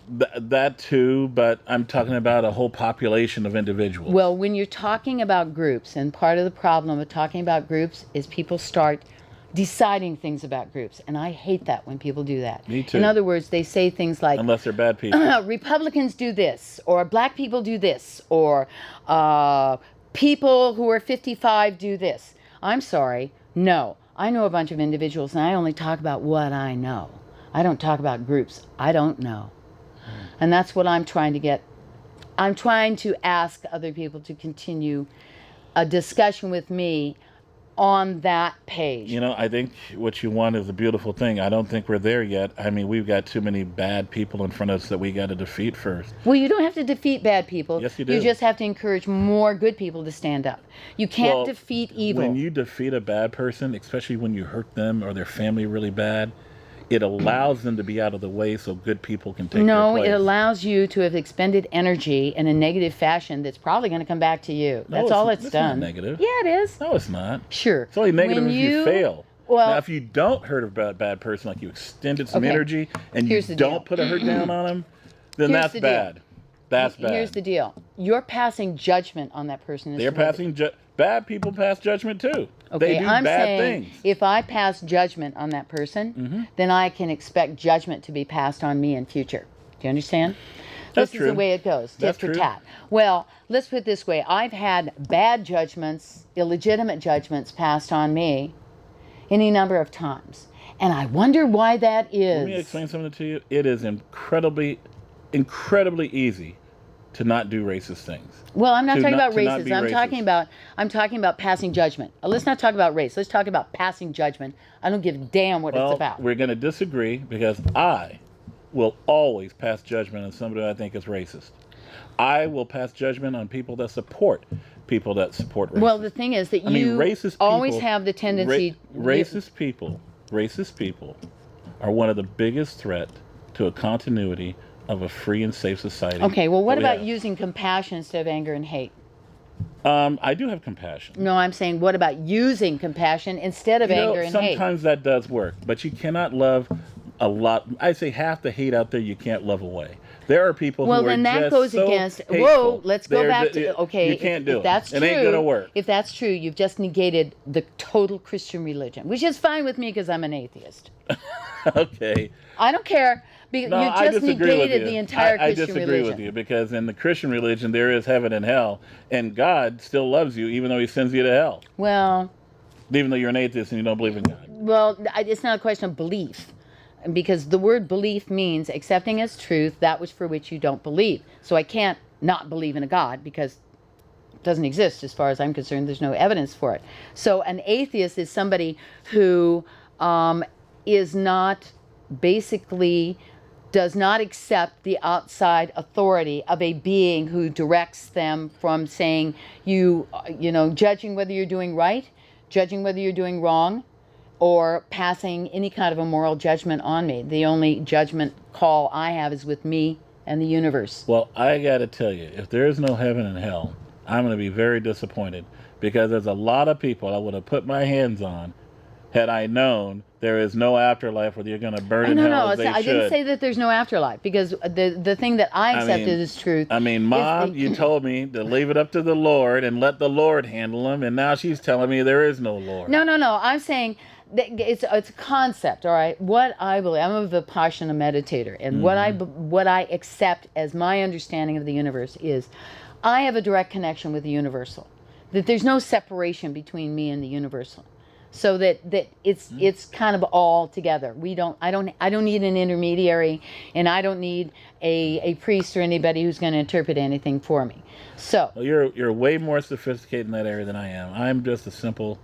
that too, but I'm talking about a whole population of individuals. Well, when you're talking about groups, and part of the problem of talking about groups is people start deciding things about groups, and I hate that when people do that. Me too. In other words, they say things like, unless they're bad people. Republicans do this, or black people do this, or people who are 55 do this. I'm sorry. No. I know a bunch of individuals, and I only talk about what I know. I don't talk about groups. I don't know. And that's what I'm trying to get. I'm trying to ask other people to continue a discussion with me on that page. You know, I think what you want is a beautiful thing. I don't think we're there yet. I mean, we've got too many bad people in front of us that we got to defeat first. Well, you don't have to defeat bad people. Yes, you do. You just have to encourage more good people to stand up. You can't defeat evil. When you defeat a bad person, especially when you hurt them or their family really bad, it allows them to be out of the way so good people can take their place. No, it allows you to have expended energy in a negative fashion that's probably going to come back to you. That's all it's done. Not negative. Yeah, it is. No, it's not. Sure. It's only negative if you fail. Well, now, if you don't hurt a bad person, like you extended some energy and you don't put a hurt down on them, then that's bad. That's bad. Here's the deal. You're passing judgment on that person. They're passing bad people pass judgment too. Okay, they do I'm bad saying things. If I pass judgment on that person, then I can expect judgment to be passed on me in future. Do you understand? That's this true. is the way it goes, tit That's for true. tat. Well, let's put it this way. I've had bad judgments, illegitimate judgments passed on me any number of times. And I wonder why that is. Let me explain something to you. It is incredibly easy to not do racist things. Well, I'm not talking about racism. I'm racist. talking about passing judgment. Let's not talk about race. Let's talk about passing judgment. I don't give a damn what it's about. We're going to disagree because I will always pass judgment on somebody I think is racist. I will pass judgment on people that support racism. Well, the thing is that racist always people, have the tendency... racist people are one of the biggest threat to a continuity of a free and safe society. Okay, well, what about using compassion instead of anger and hate? I do have compassion. No, I'm saying, what about using compassion instead of anger and hate? Sometimes that does work, but you cannot love a lot. I say half the hate out there you can't love away. There are people who are just so hateful. Well, then that goes against... Whoa, let's go back to... Okay, you can't do it. That's true. It ain't going to work. If that's true, you've just negated the total Christian religion, which is fine with me because I'm an atheist. Okay. I don't care. You just negated the entire Christian religion. I disagree with you because in the Christian religion there is heaven and hell, and God still loves you even though He sends you to hell. Well, even though you're an atheist and you don't believe in God. Well, it's not a question of belief, because the word belief means accepting as truth that which for which you don't believe. So I can't not believe in a God because it doesn't exist as far as I'm concerned. There's no evidence for it. So an atheist is somebody who is not basically does not accept the outside authority of a being who directs them from saying, judging whether you're doing right, judging whether you're doing wrong, or passing any kind of a moral judgment on me. The only judgment call I have is with me and the universe. Well, I got to tell you, if there is no heaven and hell, I'm going to be very disappointed because there's a lot of people I would have put my hands on had I known there is no afterlife where you're going to burn in hell as they should. I didn't say that there's no afterlife, because the thing that I accepted as truth. I mean, Mom, you told me to leave it up to the Lord and let the Lord handle them, and now she's telling me there is no Lord. No. I'm saying that it's a concept, all right? What I believe, I'm a Vipassana meditator, and what I accept as my understanding of the universe is I have a direct connection with the universal, that there's no separation between me and the universal. So that it's kind of all together. I don't need an intermediary, and I don't need a priest or anybody who's going to interpret anything for me. So well, you're way more sophisticated in that area than I am. I'm just a simple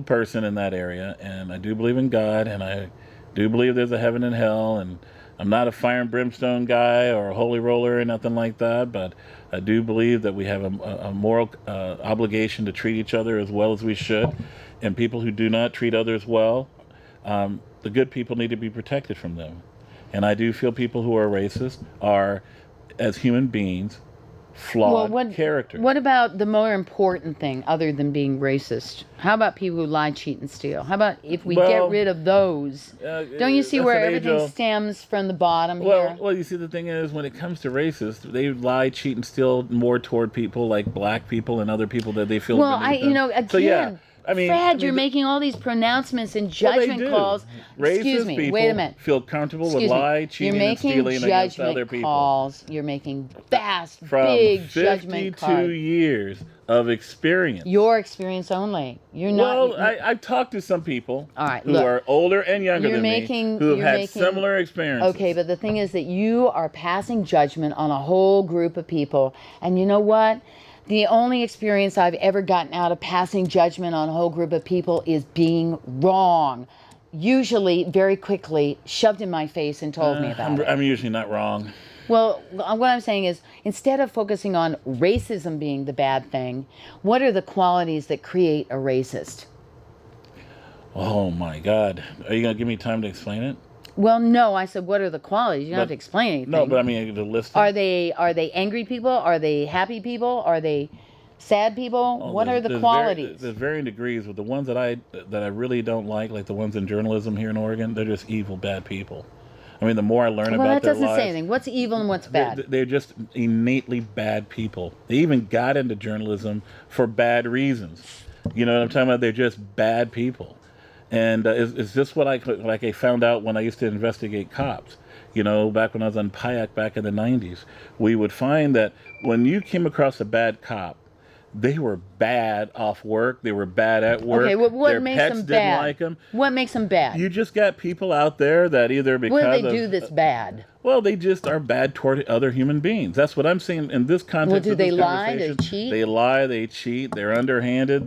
person in that area, and I do believe in God, and I do believe there's a heaven and hell, and I'm not a fire and brimstone guy or a holy roller or nothing like that, but I do believe that we have a moral obligation to treat each other as well as we should. And people who do not treat others well, the good people need to be protected from them. And I do feel people who are racist are, as human beings, flawed characters. What about the more important thing other than being racist? How about people who lie, cheat, and steal? How about if we get rid of those? Don't you see where everything stems from the bottom here? Well, you see, the thing is, when it comes to racists, they lie, cheat, and steal more toward people like black people and other people that they feel. Well, Fred, you're making all these pronouncements and judgment calls. Excuse me, wait a minute. Feel comfortable with lie, cheating, and stealing against other people. You're making big judgment calls. 52 years of experience. Your experience only. You're not. Well, I've talked to some people who are older and younger than me who have had similar experiences. Okay, but the thing is that you are passing judgment on a whole group of people. And you know what? The only experience I've ever gotten out of passing judgment on a whole group of people is being wrong. Usually, very quickly, shoved in my face and told me about it. I'm usually not wrong. Well, what I'm saying is, instead of focusing on racism being the bad thing, what are the qualities that create a racist? Oh, my God. Are you going to give me time to explain it? Well, no, I said, what are the qualities? You don't have to explain anything. No, but I mean, the list. Are they angry people? Are they happy people? Are they sad people? What are the qualities? There's varying degrees, but the ones that I really don't like the ones in journalism here in Oregon, they're just evil, bad people. I mean, the more I learn about their lives... Well, that doesn't say anything. What's evil and what's bad? They're just innately bad people. They even got into journalism for bad reasons. You know what I'm talking about? They're just bad people. And it's just what I found out when I used to investigate cops. You know, back when I was on PIAC back in the 90s, we would find that when you came across a bad cop, they were bad off work. They were bad at work. Okay, well, what Their makes pets them didn't bad? like them. What makes them bad? You just got people out there that either because What do they do that's bad? Well, they just are bad toward other human beings. That's what I'm saying in this context. Well, do they lie? They cheat? They lie. They cheat. They're underhanded.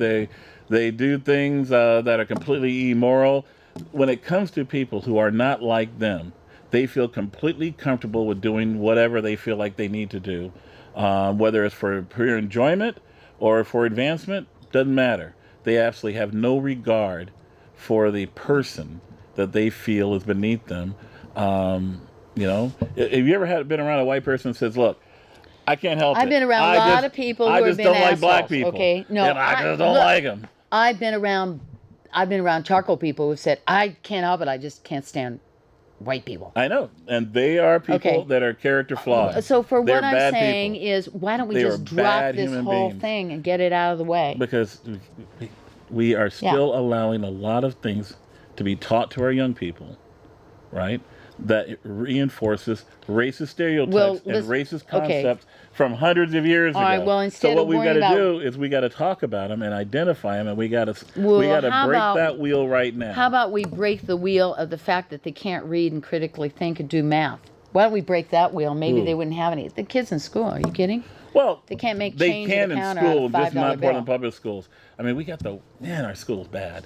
They do things that are completely immoral. When it comes to people who are not like them, they feel completely comfortable with doing whatever they feel like they need to do, whether it's for pure enjoyment or for advancement, doesn't matter. They absolutely have no regard for the person that they feel is beneath them. You know, have you ever been around a white person that says, look, I can't help it. I've been around a lot of people who have been assholes. I just don't like black people. Okay, no, and I just don't like them. I've been around charcoal people who've said, I can't help it. I just can't stand white people. I know. And they are people that are character flawed. So for what I'm saying is, why don't we just drop this whole thing and get it out of the way? Because we are still allowing a lot of things to be taught to our young people, right? That reinforces racist stereotypes and racist concepts from hundreds of years ago. All right, well, instead so what we've got to do is we got to talk about them and identify them, and we got to break that wheel right now. How about we break the wheel of the fact that they can't read and critically think and do math? Why don't we break that wheel? Maybe they wouldn't have any. The kids in school, are you kidding? Well, they can't make change in the counter school, out of a $5 just not bill. Portland public schools. I mean, our school's bad.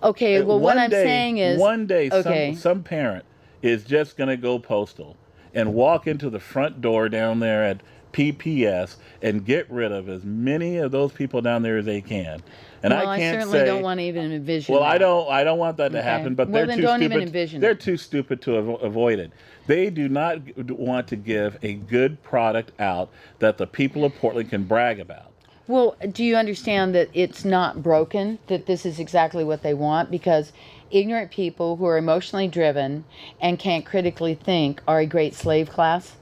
Okay, well, what I'm saying is... One day, some parent is just going to go postal and walk into the front door down there at PPS and get rid of as many of those people down there as they can. And I certainly don't want to even envision that. I don't want that to happen, but they're too stupid. Even envision they're too stupid to avoid it. They do not want to give a good product out that the people of Portland can brag about. Well, do you understand that it's not broken, that this is exactly what they want? Because ignorant people who are emotionally driven and can't critically think are a great slave class?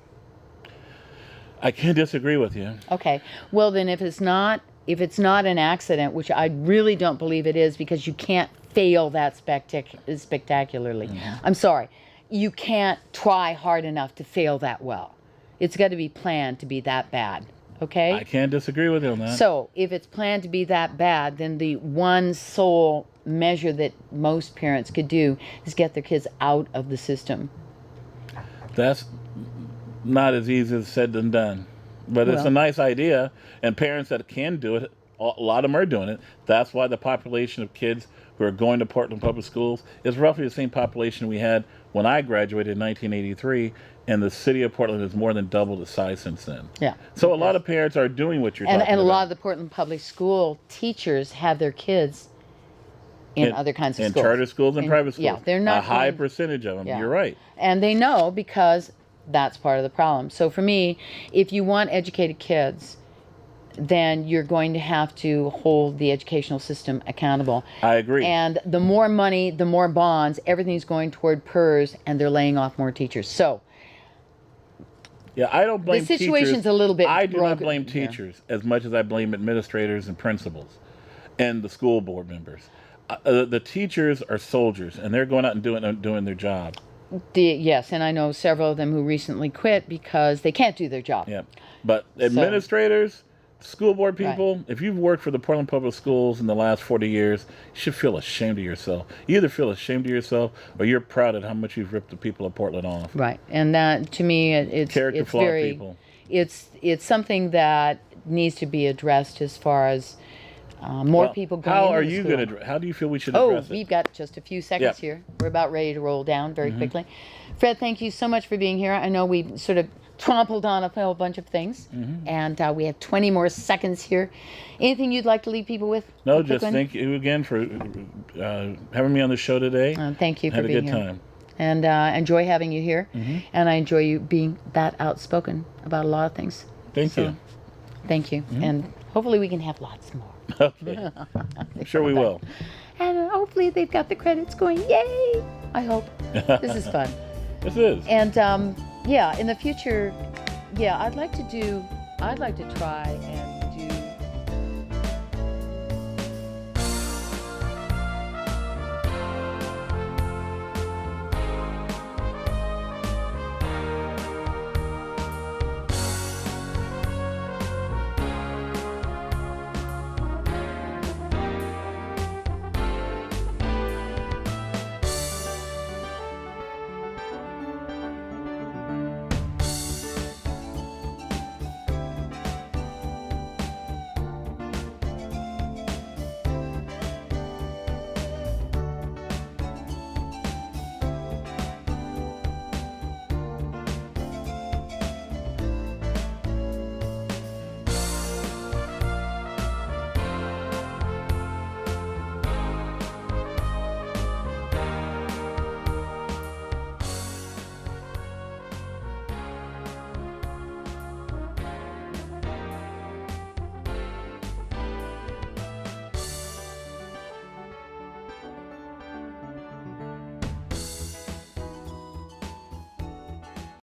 I can't disagree with you. Okay. Well, then if it's not an accident, which I really don't believe it is, because you can't fail that spectacularly. I'm sorry. You can't try hard enough to fail that well. It's got to be planned to be that bad. Okay? I can't disagree with you on that. So, if it's planned to be that bad, then the one sole measure that most parents could do is get their kids out of the system. That's not as easy as said than done. But it's a nice idea, and parents that can do it, a lot of them are doing it. That's why the population of kids who are going to Portland Public Schools is roughly the same population we had when I graduated in 1983, and the city of Portland has more than doubled its size since then. Yeah. So a lot of parents are doing what you're talking about. And a lot of the Portland Public School teachers have their kids in other kinds of schools. In charter schools and private schools. Yeah, they're not a high percentage of them. Yeah. You're right. And they know, because that's part of the problem. So for me, if you want educated kids, then you're going to have to hold the educational system accountable. I agree. And the more money, the more bonds, everything's going toward PERS, and they're laying off more teachers. So yeah, I don't blame the situation's teachers. a little bit I do broken. not blame teachers as much as I blame administrators and principals and the school board members. The teachers are soldiers, and they're going out and doing their job. Yes, and I know several of them who recently quit because they can't do their job. Yeah, but administrators, school board people, if you've worked for the Portland Public Schools in the last 40 years, you should feel ashamed of yourself. You either feel ashamed of yourself or you're proud of how much you've ripped the people of Portland off. Right, and that, to me, it's flawed very, people. It's something that needs to be addressed as far as more people going How into are the you school. going to? How do you feel we should address it? We've got just a few seconds here. We're about ready to roll down very quickly. Fred, thank you so much for being here. I know we sort of trampled on a whole bunch of things, and we have 20 more seconds here. Anything you'd like to leave people with? No, just thank you again for having me on the show today. Thank you for being here. Had a good time. And enjoy having you here, and I enjoy you being that outspoken about a lot of things. Thank you. Thank you, and hopefully we can have lots more. Okay. I'm sure we will. And hopefully they've got the credits going. Yay! I hope. This is fun. This is. And in the future, I'd like to try and